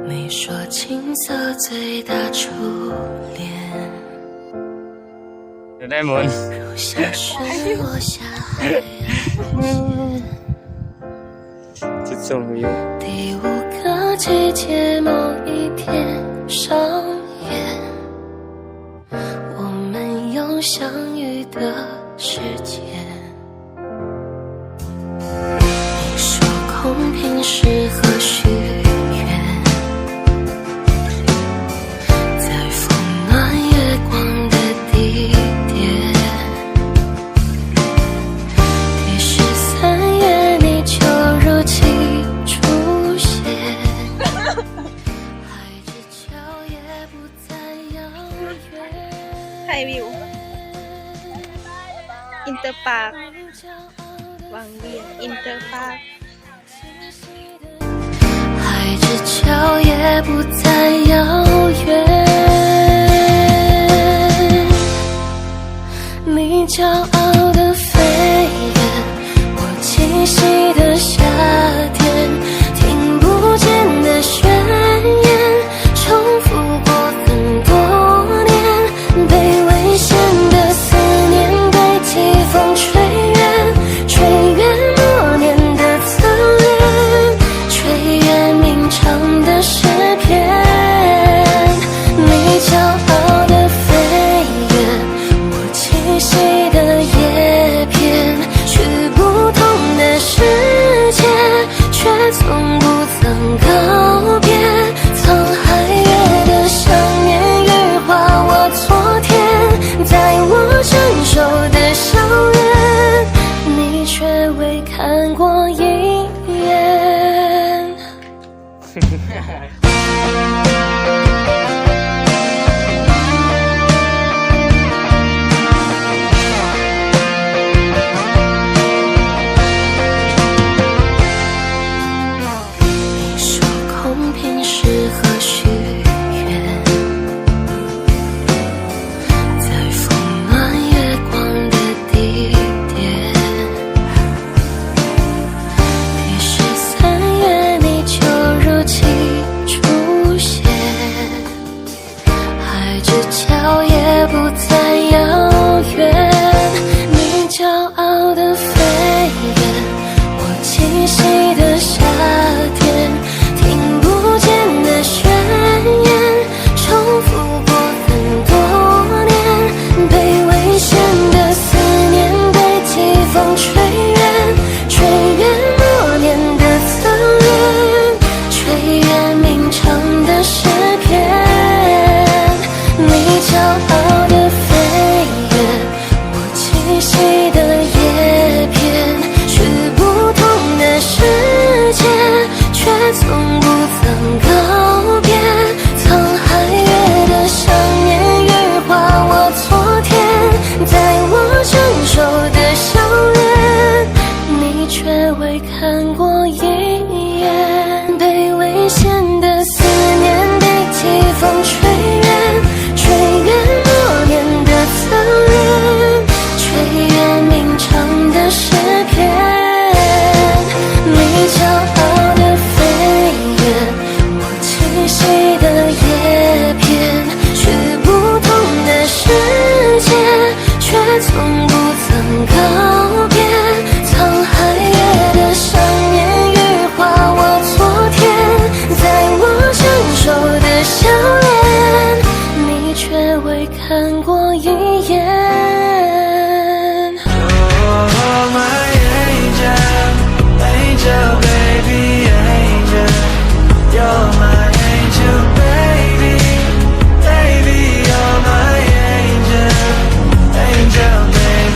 你说青涩最大初恋，有带门。如小雪落下海岸线。这种有。第五个季节某一天上演，我们有相遇的时间。你说空瓶适合许愿，在风暖月光的地点。第13月你就如期出现，海之角也不再遥远。ถ่ายวิวอินเตอร์ปาร์ควังเวียงอินเตอร์ปาร์ค海之角也不再遥远，你骄傲的飞远，我栖息的夏天，听不见的宣言，重复过很多年，被危险的思念被季风吹远，吹远默念的侧脸，吹远鸣唱的诗篇。你骄傲的飞远，我栖息的叶片，去不同的世界，却从不曾告别。沧海月的想念羽化我昨天，在我成熟的校园，你却未看过一眼。你说空瓶适合许愿，在风暖月光的地点。第13月你就如期出现，海之角也不再遥远，你骄傲的飞远，我栖息的夏天，听不见的宣言，重复过很多年，被危险的思念被季风吹远，吹远默念的侧脸，吹远鸣唱的诗篇。你骄傲的飞远，我栖息的叶片，去不同的世界，却从不曾告别。沧海月的想念羽化我昨天，在我成熟的校园，你却未看过一眼。被危险的思念被季风吹远，吹远默念的侧脸，吹远鸣唱的诗篇。你骄傲的飞远，我栖息